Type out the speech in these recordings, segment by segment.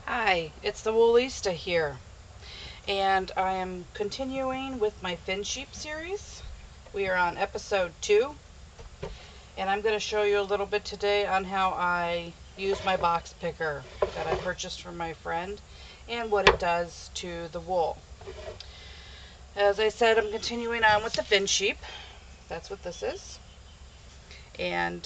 Hi, it's the Woolista here, and I am continuing with my Finnsheep series. We are on episode 2, and I'm going to show you a little bit today on how I use my box picker that I purchased from my friend and what it does to the wool. As I said, I'm continuing on with the Finnsheep. That's what this is. And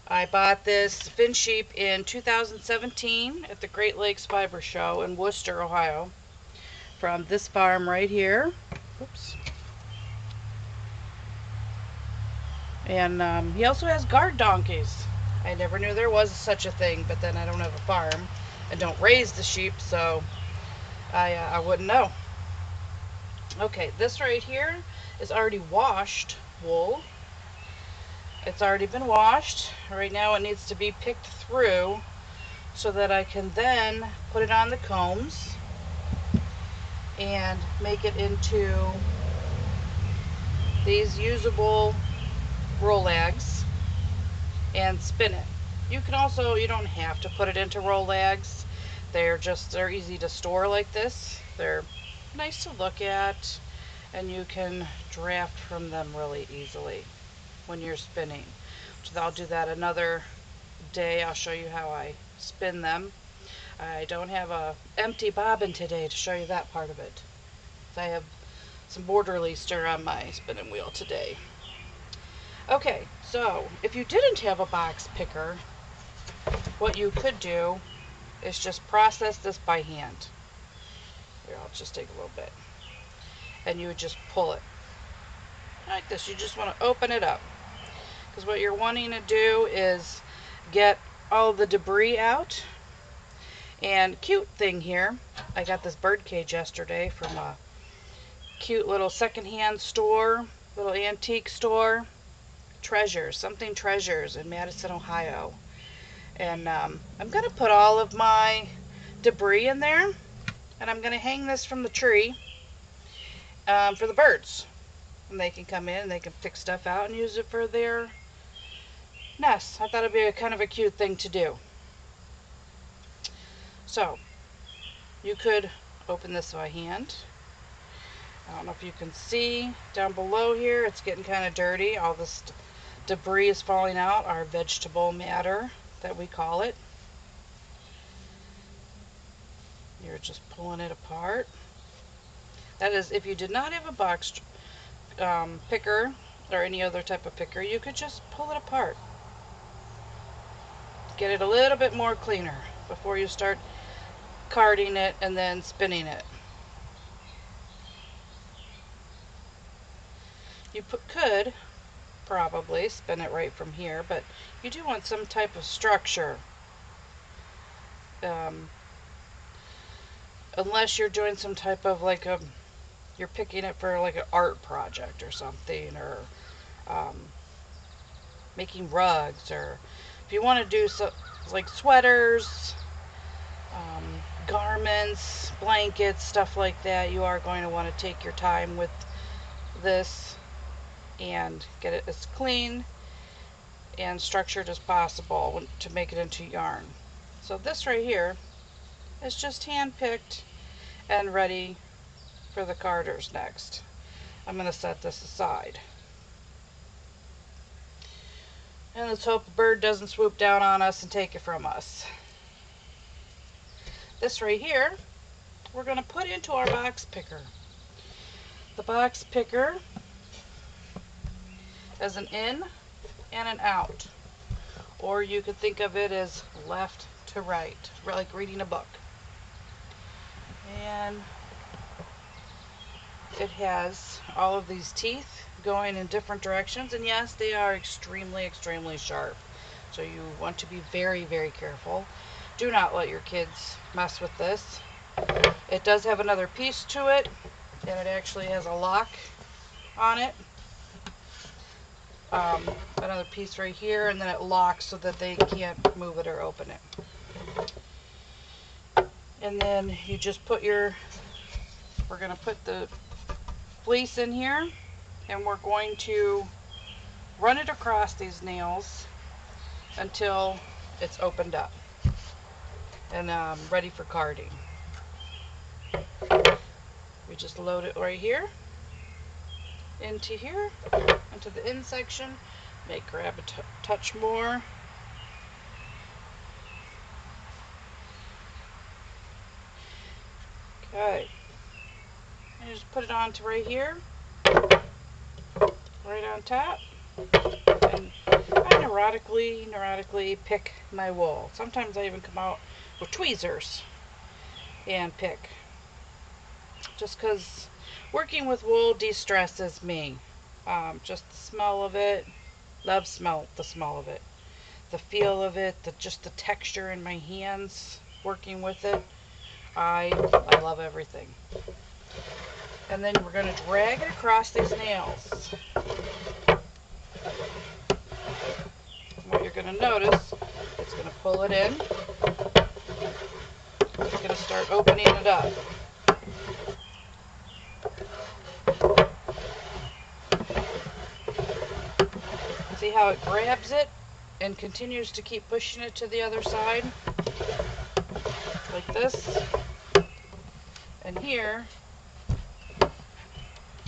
I bought this Finnsheep in 2017 at the Great Lakes Fiber Show in Worcester, Ohio, from this farm right here. Oops. And he also has guard donkeys. I never knew there was such a thing, but then I don't have a farm and don't raise the sheep, so I wouldn't know. Okay, this right here is already washed wool. It's already been washed. Right now it needs to be picked through so that I can then put it on the combs and make it into these usable rollags and spin it. You can also, you don't have to put it into rollags. They're easy to store like this. They're nice to look at, and you can draft from them really easily when you're spinning. So I'll do that another day. I'll show you how I spin them. I don't have a empty bobbin today to show you that part of it. I have some border leaster on my spinning wheel today. Okay, so if you didn't have a box picker, what you could do is just process this by hand. Here, I'll just take a little bit. And you would just pull it like this. You just want to open it up, because what you're wanting to do is get all the debris out. And cute thing here, I got this bird cage yesterday from a cute little secondhand store, little antique store, Something Treasures in Madison, Ohio. And I'm going to put all of my debris in there, and I'm going to hang this from the tree for the birds. And they can come in and they can pick stuff out and use it for their nests. I thought it'd be a kind of a cute thing to do. So you could open this by hand. I don't know if you can see down below here, it's getting kind of dirty. All this debris is falling out, our vegetable matter that we call it. You're just pulling it apart. That is, if you did not have a box picker or any other type of picker, you could just pull it apart. Get it a little bit more cleaner before you start carding it and then spinning it. You could probably spin it right from here, but you do want some type of structure. Unless you're doing some type of you're picking it for like an art project or something, or making rugs, or if you want to do like sweaters, garments, blankets, stuff like that, you are going to want to take your time with this and get it as clean and structured as possible to make it into yarn. So this right here is just hand picked and ready for the carders next. I'm going to set this aside. And let's hope the bird doesn't swoop down on us and take it from us. This right here, we're going to put into our box picker. The box picker has an in and an out. Or you could think of it as left to right, like reading a book. And it has all of these teeth going in different directions, and yes, they are extremely sharp, so you want to be very careful. Do not let your kids mess with this. It does have another piece to it, and it actually has a lock on it. Another piece right here, and then it locks so that they can't move it or open it. And then you just put we're going to put the fleece in here, and we're going to run it across these nails until it's opened up. and ready for carding. We just load it right here, into the in section, make grab a touch more. Okay, and just put it onto right here, right on top, and I neurotically pick my wool. Sometimes I even come out with tweezers and pick, just because working with wool de-stresses me. Just the smell of it, love the smell of it, the feel of it, just the texture in my hands working with it. I love everything. And then we're going to drag it across these nails. What you're going to notice, it's going to pull it in. It's going to start opening it up. See how it grabs it and continues to keep pushing it to the other side? Like this. And here,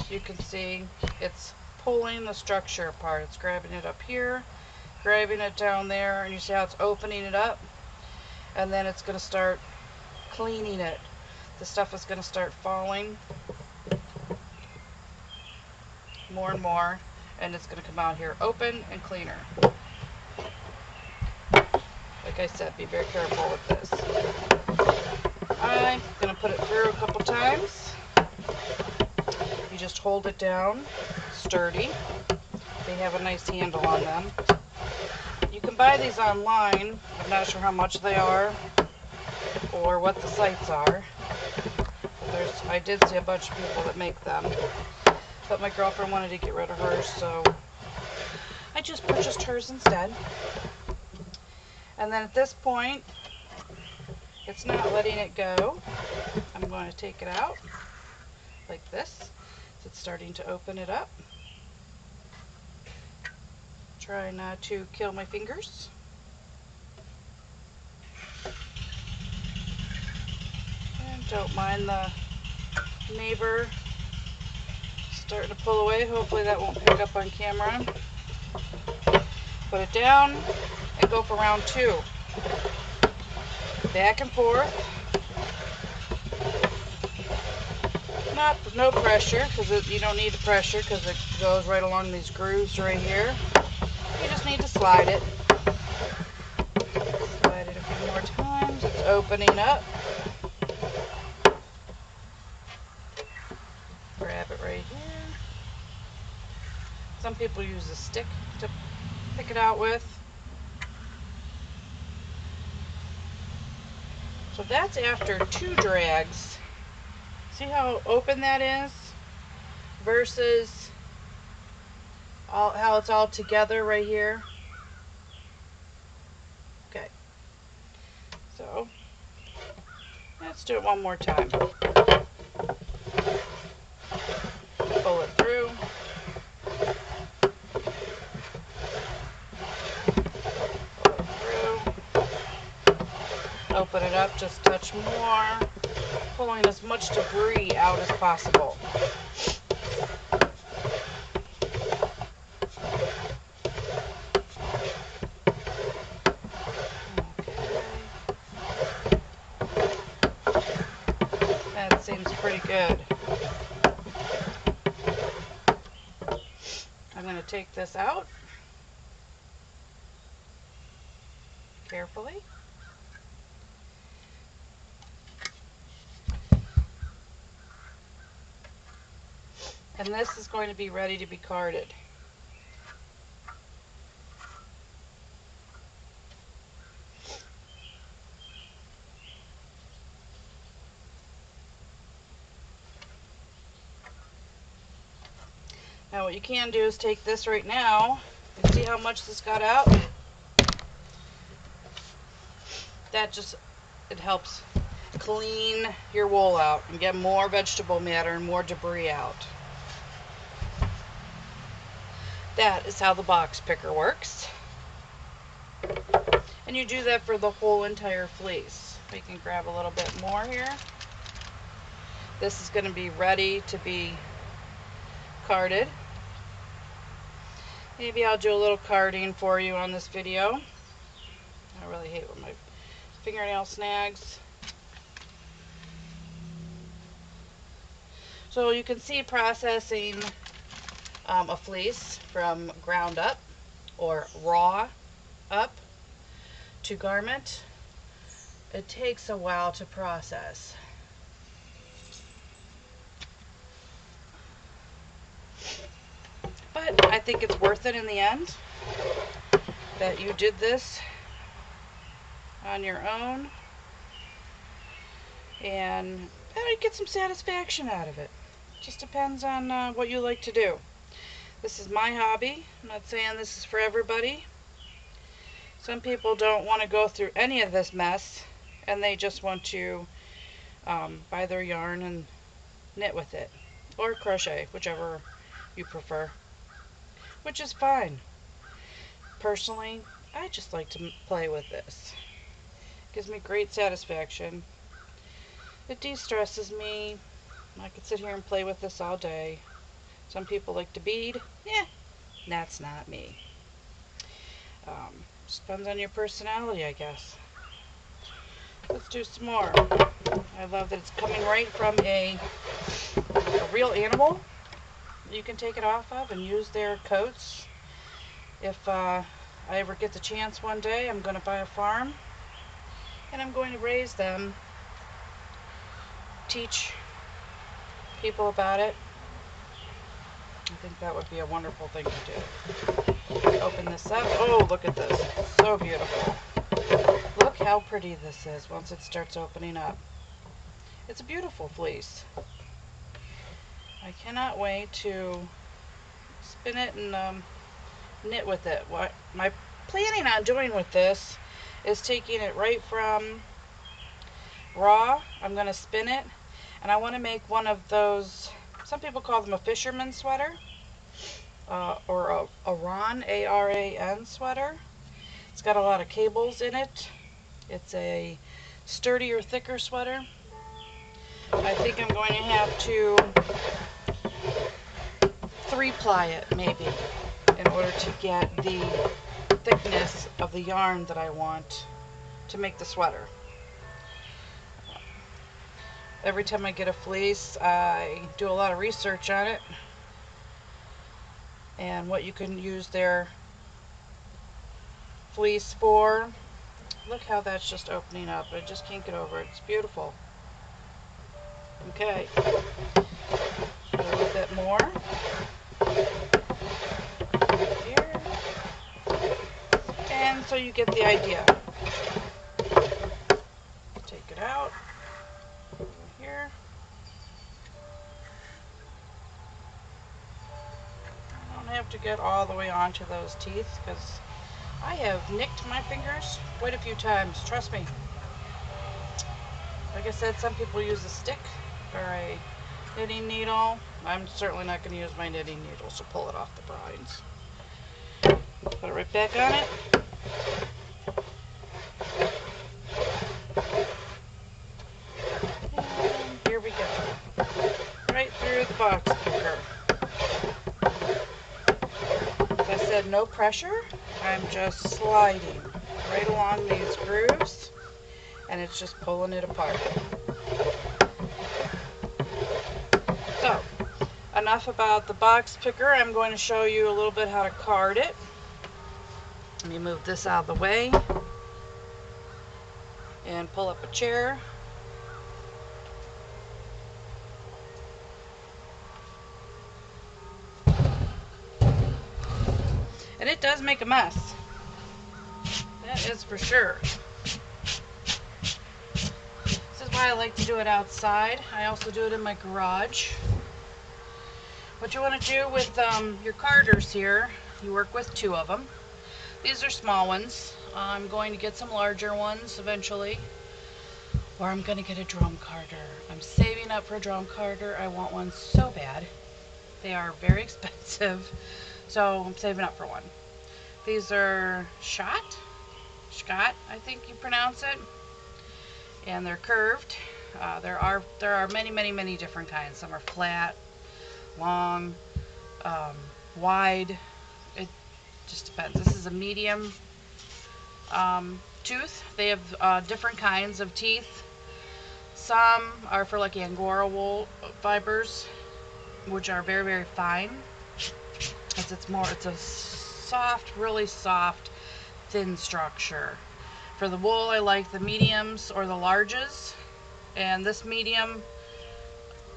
you can see it's pulling the structure apart. It's grabbing it up here, grabbing it down there, and you see how it's opening it up? And then it's going to start cleaning it. The stuff is going to start falling more and more, and it's going to come out here open and cleaner. Like I said, be very careful with this. I'm going to put it through a couple times. You just hold it down, sturdy. They have a nice handle on them. You can buy these online. I'm not sure how much they are or what the sites are. I did see a bunch of people that make them, but my girlfriend wanted to get rid of hers, so I just purchased hers instead. And then at this point, it's not letting it go. I'm going to take it out like this. It's starting to open it up. Try not to kill my fingers. And don't mind the neighbor starting to pull away. Hopefully that won't pick up on camera. Put it down and go for round 2. Back and forth. No pressure, because you don't need the pressure because it goes right along these grooves right here. You just need to slide it. Slide it a few more times. It's opening up. Grab it right here. Some people use a stick to pick it out with. So that's after 2 drags. See how open that is versus how it's all together right here? Okay. So let's do it one more time. Pull it through. Pull it through. Open it up just a touch more. Pulling as much debris out as possible. That seems pretty good. I'm going to take this out carefully. And this is going to be ready to be carded. Now what you can do is take this right now and see how much this got out. That just, it helps clean your wool out and get more vegetable matter and more debris out. That is how the box picker works. And you do that for the whole entire fleece. We can grab a little bit more here. This is going to be ready to be carded. Maybe I'll do a little carding for you on this video. I really hate when my fingernail snags. So you can see processing a fleece from ground up or raw up to garment. It takes a while to process. But I think it's worth it in the end that you did this on your own, and you get some satisfaction out of it. Just depends on what you like to do. This is my hobby. I'm not saying this is for everybody. Some people don't want to go through any of this mess, and they just want to buy their yarn and knit with it, or crochet, whichever you prefer, which is fine. Personally, I just like to play with this. It gives me great satisfaction. It de-stresses me. I could sit here and play with this all day. Some people like to bead. Yeah, that's not me. Just depends on your personality, I guess. Let's do some more. I love that it's coming right from a real animal. You can take it off of and use their coats. If I ever get the chance one day, I'm going to buy a farm and I'm going to raise them, teach people about it. I think that would be a wonderful thing to do. Open this up. Oh, look at this. So beautiful. Look how pretty this is once it starts opening up. It's a beautiful fleece. I cannot wait to spin it and knit with it. What my planning on doing with this is taking it right from raw. I'm going to spin it, and I want to make one of those, some people call them a fisherman sweater, or a Ran, A-R-A-N sweater. It's got a lot of cables in it. It's a sturdier, thicker sweater. I think I'm going to have to 3-ply it maybe in order to get the thickness of the yarn that I want to make the sweater. Every time I get a fleece, I do a lot of research on it and what you can use their fleece for. Look how that's just opening up. I just can't get over it. It's beautiful. Okay, a little bit more here, and so you get the idea. Take it out over here. I don't have to get all the way onto those teeth because I have nicked my fingers quite a few times, trust me. Like I said, some people use a stick or a knitting needle. I'm certainly not going to use my knitting needle, so pull it off the brines. Put it right back on it. And here we go. Right through the box picker. As I said, no pressure. I'm just sliding right along these grooves, and it's just pulling it apart. So, enough about the box picker. I'm going to show you a little bit how to card it. Let me move this out of the way and pull up a chair. And it does make a mess. That is for sure. This is why I like to do it outside. I also do it in my garage. What you want to do with your carders here, you work with 2 of them. These are small ones. I'm going to get some larger ones eventually. Or I'm going to get a drum carder. I'm saving up for a drum carder. I want one so bad. They are very expensive. So I'm saving up for one. These are Scott, I think you pronounce it. and they're curved. There are many different kinds. Some are flat, long, um, wide. It just depends. This is a medium tooth. They have different kinds of teeth. Some are for like Angora wool fibers, which are very fine. It's a soft, really soft, thin structure. For the wool, I like the mediums or the larges, and this medium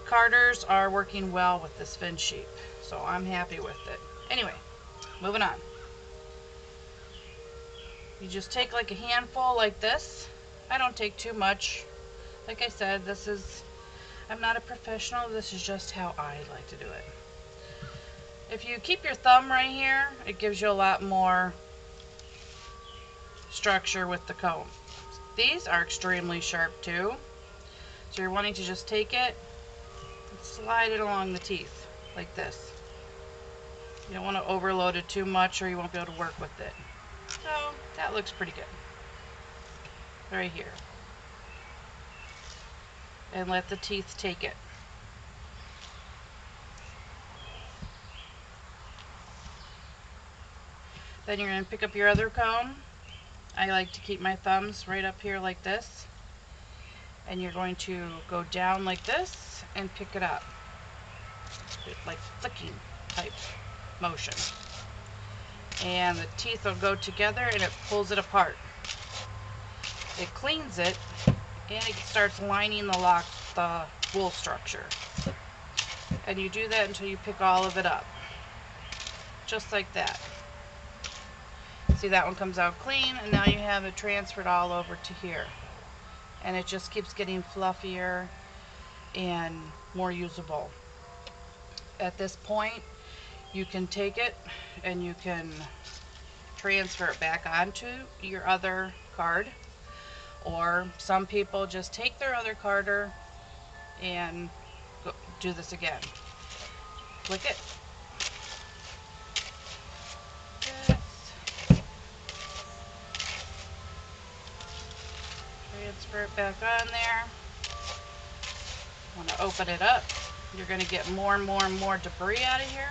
carders are working well with this Finnsheep, so I'm happy with it. Anyway, moving on. You just take like a handful like this. I don't take too much. Like I said, I'm not a professional. This is just how I like to do it. If you keep your thumb right here, it gives you a lot more structure with the comb. These are extremely sharp too. So you're wanting to just take it and slide it along the teeth like this. You don't want to overload it too much or you won't be able to work with it. So that looks pretty good. Right here. And let the teeth take it. Then you're going to pick up your other comb. I like to keep my thumbs right up here like this. And you're going to go down like this and pick it up. Like flicking type motion. And the teeth will go together and it pulls it apart. It cleans it and it starts lining the wool structure. And you do that until you pick all of it up. Just like that. See, that one comes out clean, and now you have it transferred all over to here. And it just keeps getting fluffier and more usable. At this point, you can take it and you can transfer it back onto your other card. Or some people just take their other carder and do this again. Click it. Transfer it back on there. Want to open it up. You're going to get more and more debris out of here.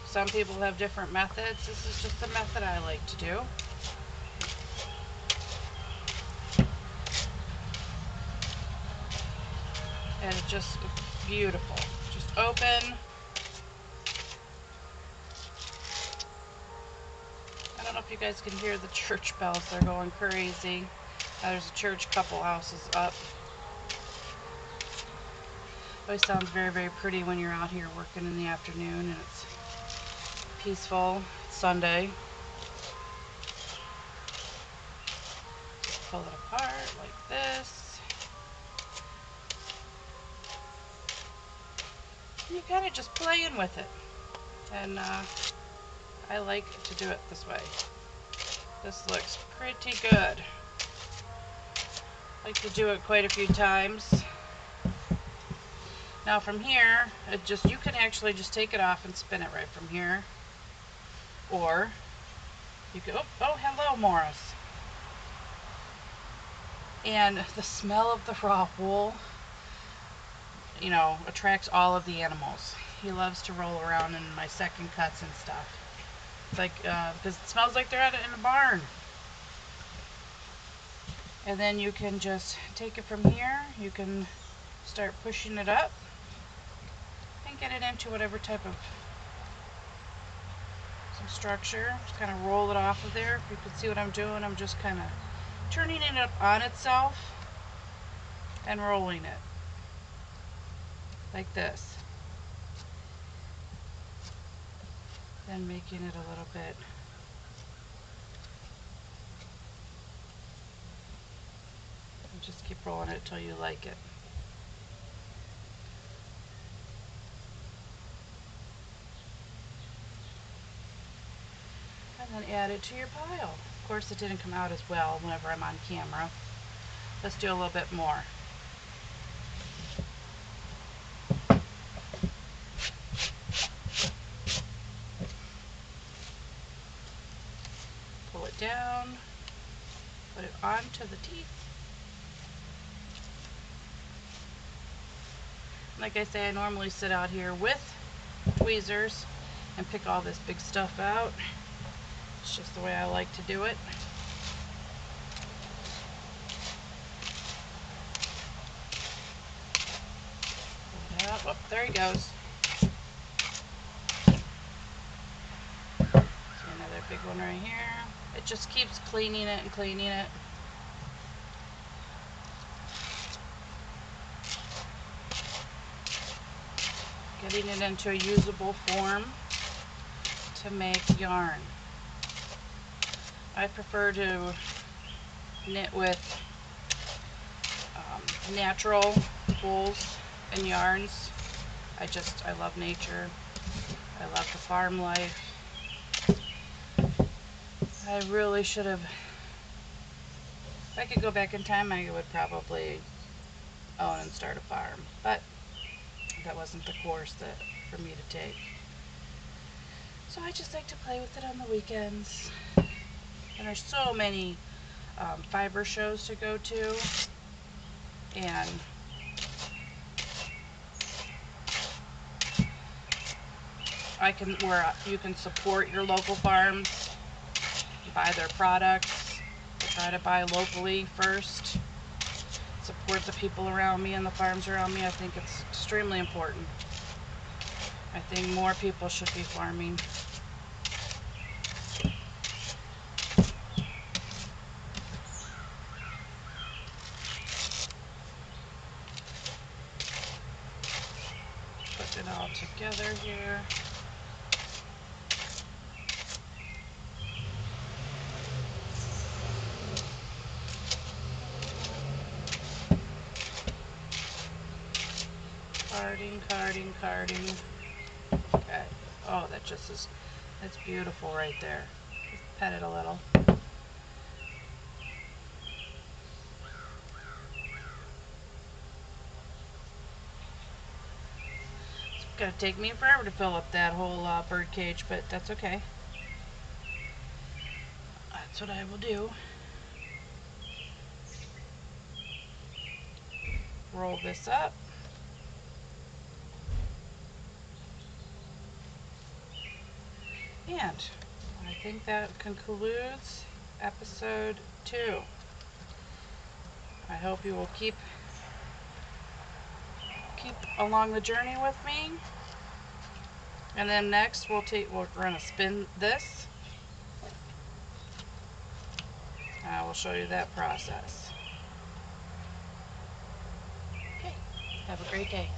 Some people have different methods. This is just the method I like to do. And it's just beautiful. Just open. I don't know if you guys can hear the church bells. They're going crazy. There's a church a couple houses up. Always sounds very pretty when you're out here working in the afternoon and it's peaceful. It's Sunday. Just pull it apart like this. And you kind of just playing with it. And I like to do it this way. This looks pretty good. I like to do it quite a few times. Now from here, you can actually just take it off and spin it right from here. Or you can, oh hello Morris. And the smell of the raw wool, you know, attracts all of the animals. He loves to roll around in my second cuts and stuff. It's like, because it smells like they're in a barn. And then you can just take it from here. You can start pushing it up and get it into whatever type of some structure. Just kind of roll it off of there. If you can see what I'm doing, I'm just kind of turning it up on itself and rolling it like this. Then making it a little bit and just keep rolling it till you like it. And then add it to your pile. Of course it didn't come out as well whenever I'm on camera. Let's do a little bit more. Pull it down, put it onto the teeth. Like I say, I normally sit out here with tweezers and pick all this big stuff out. It's just the way I like to do it. Oh, there he goes. See another big one right here. It just keeps cleaning it and cleaning it. Getting it into a usable form to make yarn. I prefer to knit with natural wools and yarns. I love nature. I love the farm life. I really should have, if I could go back in time, I would probably own and start a farm, but that wasn't the course for me to take. So I just like to play with it on the weekends. And there's so many fiber shows to go to, and where you can support your local farms, buy their products. I try to buy locally first, support the people around me and the farms around me. I think it's extremely important. I think more people should be farming. Put it all together here. Carding. Okay. Oh, that's beautiful right there. Just pet it a little. It's gonna take me forever to fill up that whole bird cage, but that's okay. That's what I will do. Roll this up. And I think that concludes episode 2. I hope you will keep along the journey with me. And then next we're gonna spin this. I will show you that process. Okay, have a great day.